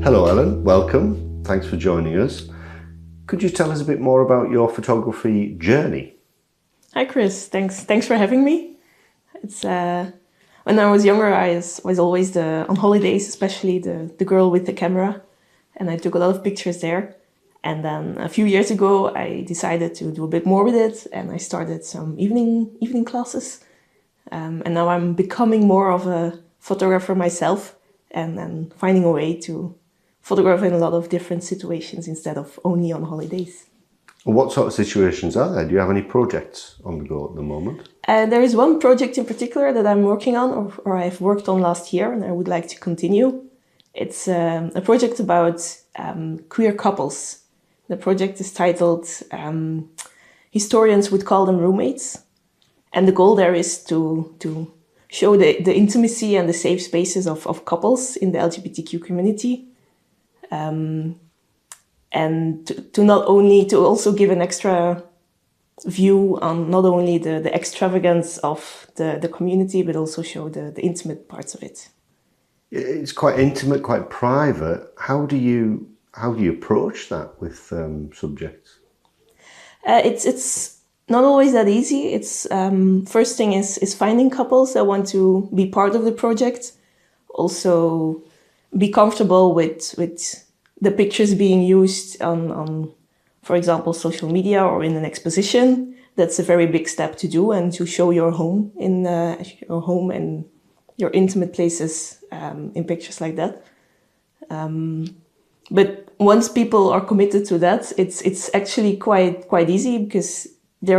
Hello Ellen, welcome. Thanks for joining us. Could you tell us a bit more about your photography journey? Hi Chris, thanks for having me. It's when I was younger, I was always on holidays, especially the girl with the camera, and I took a lot of pictures there. And then a few years ago, I decided to do a bit more with it, and I started some evening classes. And now I'm becoming more of a photographer myself, and finding a way to photograph in a lot of different situations instead of only on holidays. What sort of situations are there? Do you have any projects on the go at the moment? There is one project in particular that I'm working on, or I've worked on last year, and I would like to continue. It's a project about queer couples. The project is titled Historians Would Call Them Roommates. And the goal there is to show the intimacy and the safe spaces of couples in the LGBTQ community. And to also give an extra view on not only the extravagance of the community, but also show the intimate parts of it. It's quite intimate, quite private. How do you approach that with subjects? It's not always that easy. It's first thing is finding couples that want to be part of the project. Also, be comfortable with the pictures being used on, for example, social media or in an exposition. That's a very big step to do, and to show your home and your intimate places in pictures like that. But once people are committed to that, it's actually quite easy, because they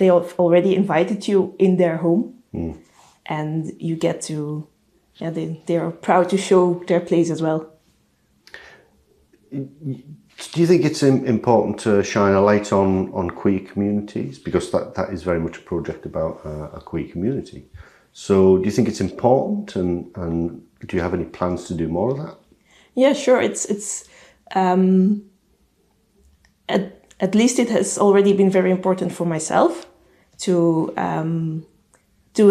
have already invited you in their home, and you get to they are proud to show their place as well. Do you think it's important to shine a light on queer communities? Because that is very much a project about a queer community. So do you think it's important, and do you have any plans to do more of that? Yeah, sure. It's at least it has already been very important for myself to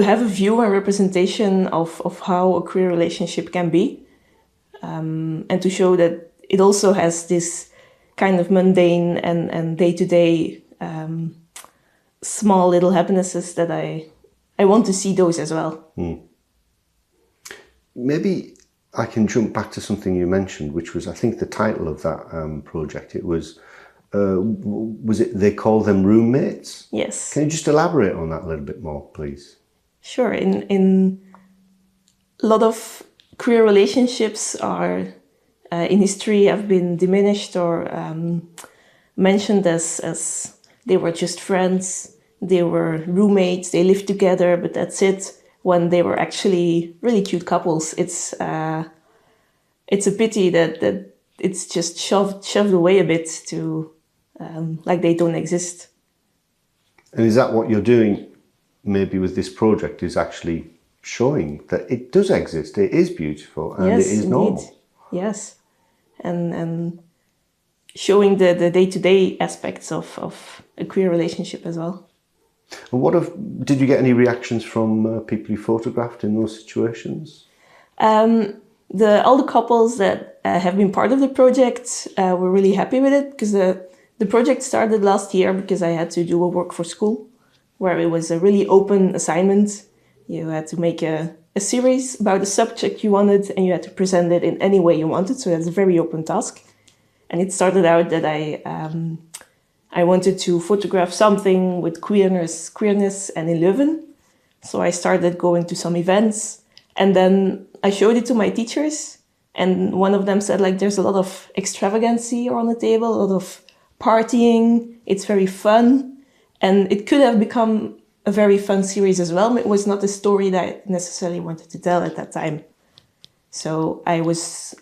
have a view and representation of how a queer relationship can be, and to show that it also has this kind of mundane and day-to-day small little happinesses that I want to see those as well. Maybe I can jump back to something you mentioned, which was, I think, the title of that project. It was it They Call Them Roommates? Yes. Can you just elaborate on that a little bit more, please? Sure. In a lot of queer relationships are in history have been diminished or mentioned as they were just friends, they were roommates, they lived together, but that's it. When they were actually really cute couples, it's a pity that it's just shoved away a bit to like they don't exist. And is that what you're doing maybe with this project, is actually showing that it does exist, it is beautiful, and yes, it is indeed. normal? Yes, and showing the day-to-day aspects of a queer relationship as well. And did you get any reactions from people you photographed in those situations? All the couples that have been part of the project were really happy with it, because the project started last year because I had to do a work for school, where it was a really open assignment. You had to make a series about a subject you wanted, and you had to present it in any way you wanted. So that's a very open task. And it started out that I wanted to photograph something with queerness and in Leuven. So I started going to some events, and then I showed it to my teachers, and one of them said, like, there's a lot of extravagancy on the table, a lot of partying, it's very fun, and it could have become a very fun series as well. It was not a story that I necessarily wanted to tell at that time. So I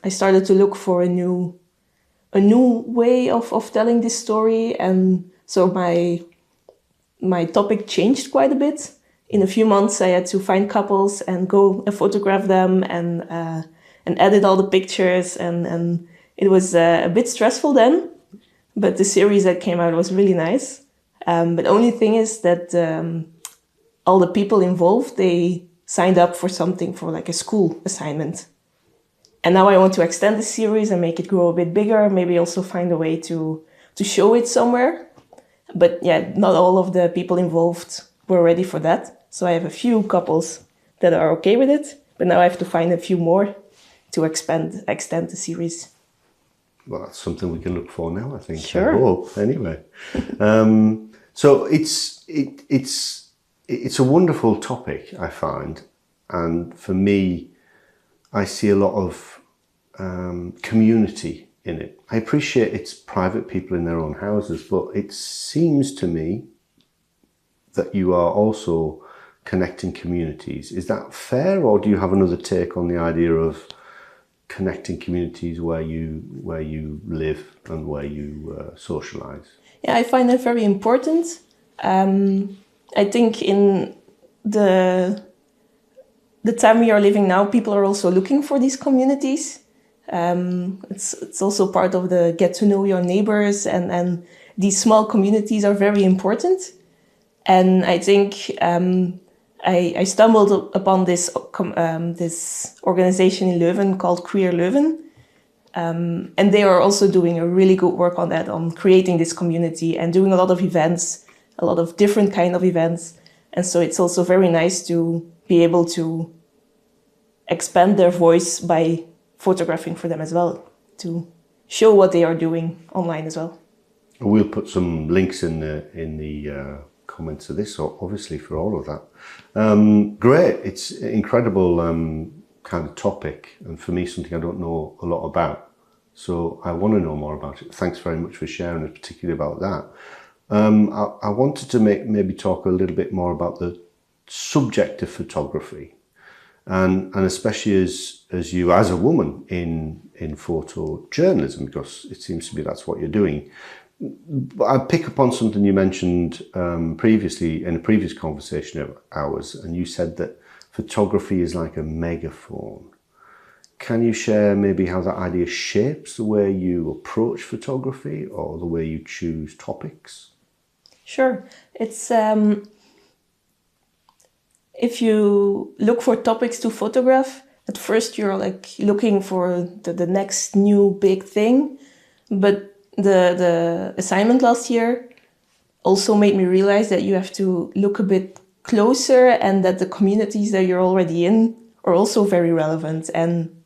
started to look for a new way of telling this story, and so my topic changed quite a bit. In a few months, I had to find couples and go and photograph them and edit all the pictures, and it was a bit stressful then, but the series that came out was really nice. But the only thing is that all the people involved, they signed up for something, for like a school assignment. And now I want to extend the series and make it grow a bit bigger, maybe also find a way to show it somewhere. But yeah, not all of the people involved were ready for that. So I have a few couples that are okay with it, but now I have to find a few more to extend the series. Well, that's something we can look for now, I think. Sure. I hope, anyway. So it's a wonderful topic, I find. And for me, I see a lot of community in it. I appreciate it's private people in their own houses, but it seems to me that you are also connecting communities. Is that fair, or do you have another take on the idea of connecting communities where you live and where you socialize? Yeah, I find that very important. I think in the time we are living now, people are also looking for these communities. It's also part of the get to know your neighbors, and these small communities are very important. And I think I stumbled upon this organization in Leuven called Queer Leuven. And they are also doing a really good work on that, on creating this community and doing a lot of events, a lot of different kind of events. And so it's also very nice to be able to expand their voice by photographing for them as well, to show what they are doing online as well. We'll put some links in the comments of this, obviously, for all of that. Great. It's incredible kind of topic, and for me, something I don't know a lot about. So I want to know more about it. Thanks very much for sharing, particularly about that. I wanted to maybe talk a little bit more about the subject of photography, and especially as you as a woman in photojournalism, because it seems to be that's what you're doing. But I pick up on something you mentioned previously in a previous conversation of ours, and you said that photography is like a megaphone. Can you share maybe how that idea shapes the way you approach photography or the way you choose topics? Sure. It's if you look for topics to photograph, at first you're like looking for the next new big thing. But the assignment last year also made me realize that you have to look a bit closer, and that the communities that you're already in are also very relevant. And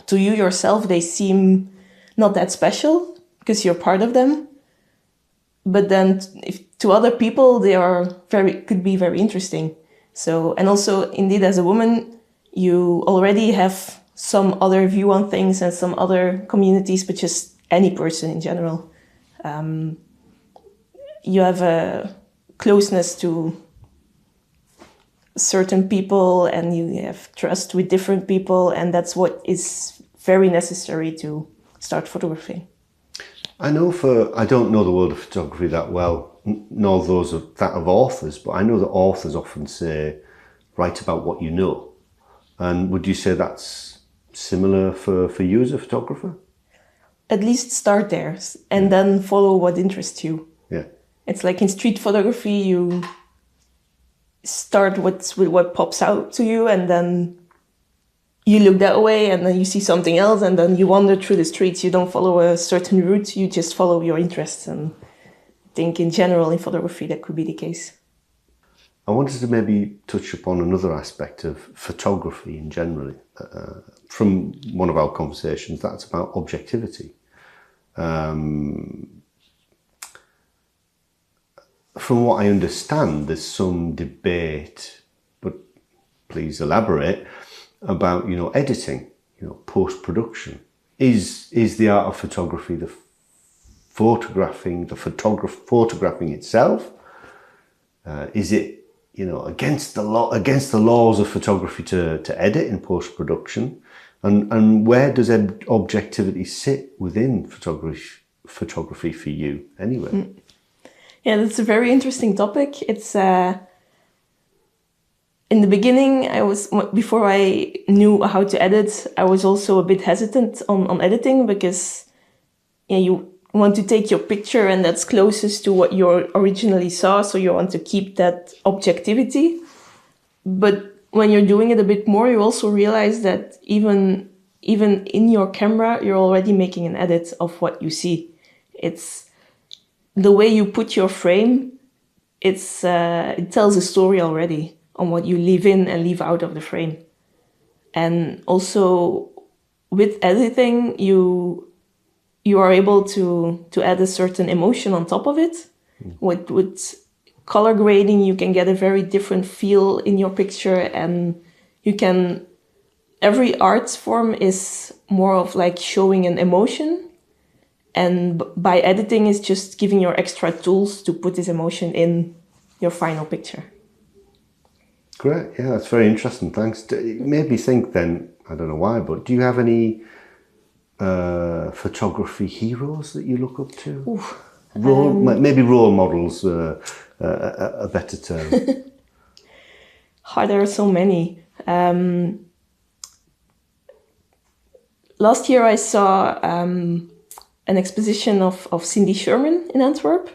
to you yourself, they seem not that special because you're part of them. But then if to other people, they are could be very interesting. So, and also indeed as a woman, you already have some other view on things and some other communities, but just any person in general. You have a closeness to certain people, and you have trust with different people, and that's what is very necessary to start photographing. I don't know the world of photography that well, nor those of authors, but I know that authors often say, write about what you know. And would you say that's similar for you as a photographer? At least start there, and then follow what interests you. Yeah. It's like in street photography, you start with what pops out to you, and then you look that way, and then you see something else, and then you wander through the streets. You don't follow a certain route, you just follow your interests. And I think in general in photography that could be the case. I wanted to maybe touch upon another aspect of photography in general. From one of our conversations, that's about objectivity. From what I understand, there's some debate, but please elaborate, about, editing, post-production. Is the art of photography photographing itself? Is it, against the laws of photography to edit in post-production? And where does objectivity sit within photography for you anyway? Yeah, that's a very interesting topic. It's in the beginning, before I knew how to edit, I was also a bit hesitant on editing, because you want to take your picture and that's closest to what you originally saw, so you want to keep that objectivity. But when you're doing it a bit more, you also realize that even even in your camera, you're already making an edit of what you see. It's the way you put your frame. It tells a story already on what you leave in and leave out of the frame. And also with editing, you are able to add a certain emotion on top of it. With color grading, you can get a very different feel in your picture, and you can. Every art form is more of like showing an emotion, and by editing is just giving your extra tools to put this emotion in your final picture. Great, yeah, that's very interesting. Thanks. It made me think then, I don't know why, but do you have any photography heroes that you look up to? Maybe role models, a better term. There are so many. Last year I saw an exposition of Cindy Sherman in Antwerp,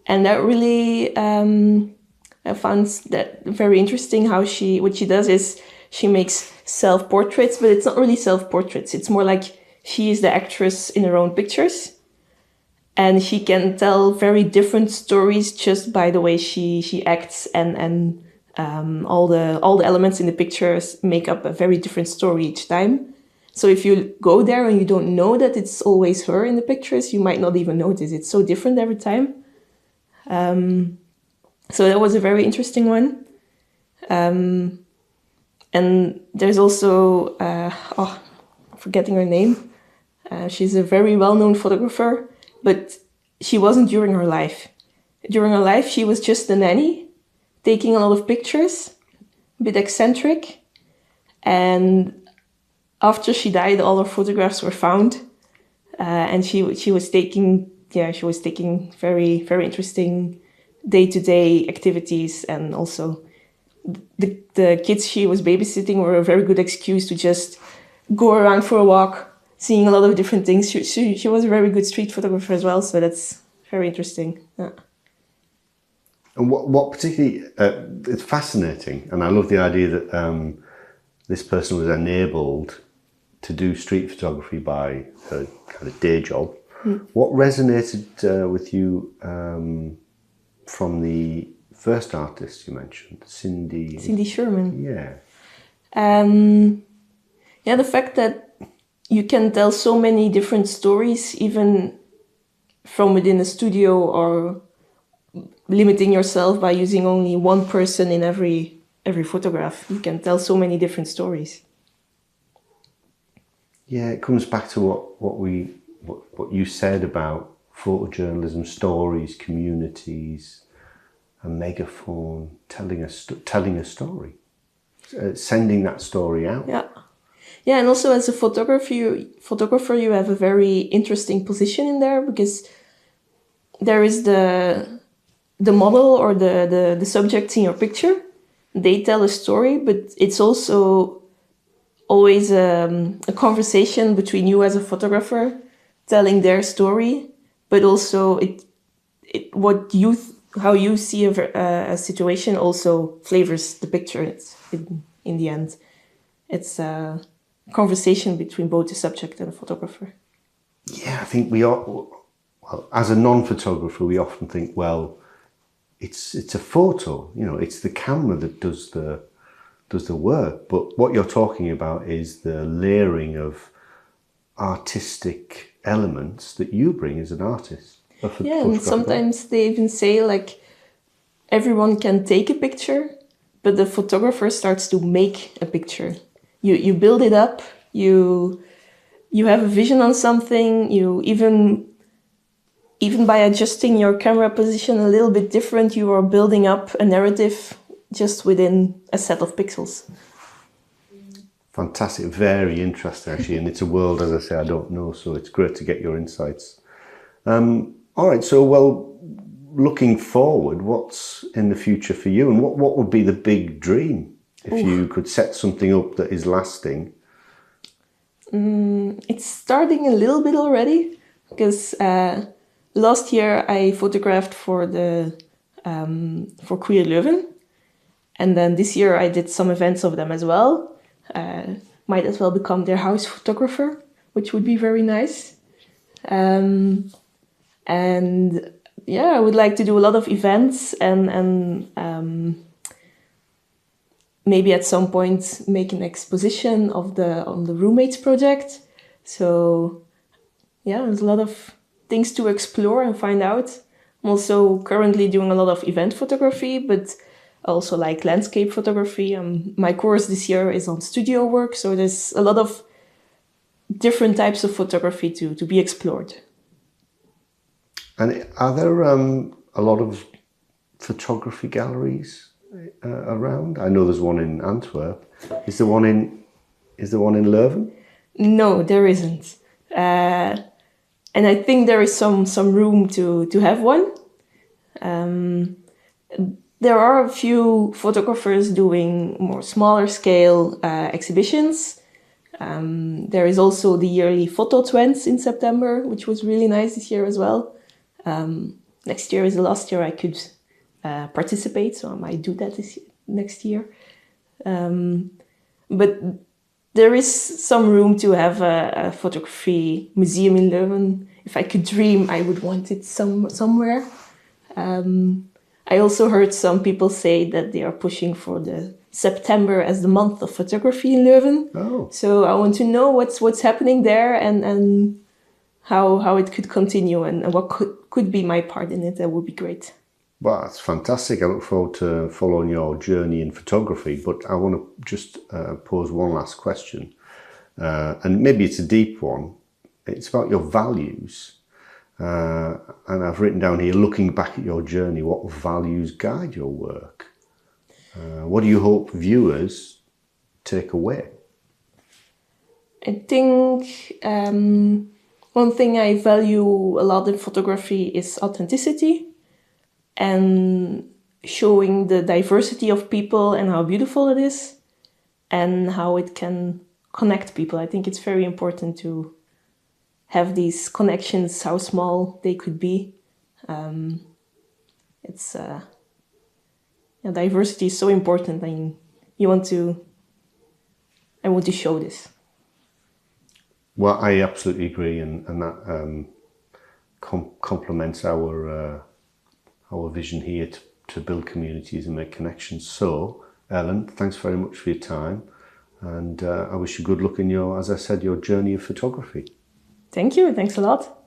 and that really I found that very interesting. What she does is she makes self-portraits, but it's not really self-portraits. It's more like she is the actress in her own pictures, and she can tell very different stories just by the way she acts, and all the elements in the pictures make up a very different story each time. So if you go there and you don't know that it's always her in the pictures, you might not even notice. It's so different every time. So that was a very interesting one. And there's also, I'm forgetting her name. She's a very well-known photographer, but she wasn't during her life. During her life, she was just a nanny, taking a lot of pictures, a bit eccentric. And after she died, all her photographs were found, and she was taking very, very interesting day-to-day activities, and also the kids she was babysitting were a very good excuse to just go around for a walk, seeing a lot of different things. She was a very good street photographer as well, so that's very interesting. Yeah. And what particularly, it's fascinating, and I love the idea that this person was enabled to do street photography by her kind of day job. What resonated with you from the first artist you mentioned, Cindy Sherman? Yeah. The fact that you can tell so many different stories, even from within a studio, or limiting yourself by using only one person in every photograph. You can tell so many different stories. Yeah, it comes back to what you said about photojournalism, stories, communities, a megaphone, telling a story, sending that story out. Yeah, and also as a photographer, you have a very interesting position in there, because there is the model or the subjects in your picture. They tell a story, but it's also always a conversation between you as a photographer telling their story, but also how you see a situation also flavors the picture. In the end, it's a conversation between both the subject and the photographer. Yeah, I think as a non-photographer, we often think, well, it's a photo, it's the camera that does the work. But what you're talking about is the layering of artistic elements that you bring as an artist. And sometimes they even say, like, everyone can take a picture, but the photographer starts to make a picture. You build it up, you have a vision on something, you even by adjusting your camera position a little bit different, you are building up a narrative just within a set of pixels. Fantastic, very interesting actually, and it's a world, as I say, I don't know, so it's great to get your insights. All right, so looking forward, what's in the future for you, and what would be the big dream if you could set something up that is lasting? It's starting a little bit already, because last year I photographed for Queer Leuven, and then this year I did some events of them as well. might as well become their house photographer, which would be very nice. And yeah, I would like to do a lot of events and maybe at some point make an exposition on the roommates project. So yeah, there's a lot of things to explore and find out. I'm also currently doing a lot of event photography, but also like landscape photography. My course this year is on studio work, so there's a lot of different types of photography to be explored. And are there a lot of photography galleries around? I know there's one in Antwerp. Is there one in Leuven? No, there isn't. And I think there is some room to have one. There are a few photographers doing more smaller scale exhibitions. There is also the yearly Photo Twents in September, which was really nice this year as well. Next year is the last year I could participate, so I might do that next year. But there is some room to have a photography museum in Leuven. If I could dream, I would want it somewhere. I also heard some people say that they are pushing for the September as the month of photography in Leuven. Oh. So I want to know what's happening there and how it could continue and what could be my part in it. That would be great. Well, that's fantastic. I look forward to following your journey in photography, but I want to just pose one last question. And maybe it's a deep one. It's about your values. And I've written down here, looking back at your journey, what values guide your work? What do you hope viewers take away? I think one thing I value a lot in photography is authenticity and showing the diversity of people and how beautiful it is and how it can connect people. I think it's very important to have these connections, how small they could be. Diversity is so important, and I want to show this. Well, I absolutely agree, and that complements our vision here to build communities and make connections. So, Ellen, thanks very much for your time, and I wish you good luck in your, as I said, your journey of photography. Thank you. Thanks a lot.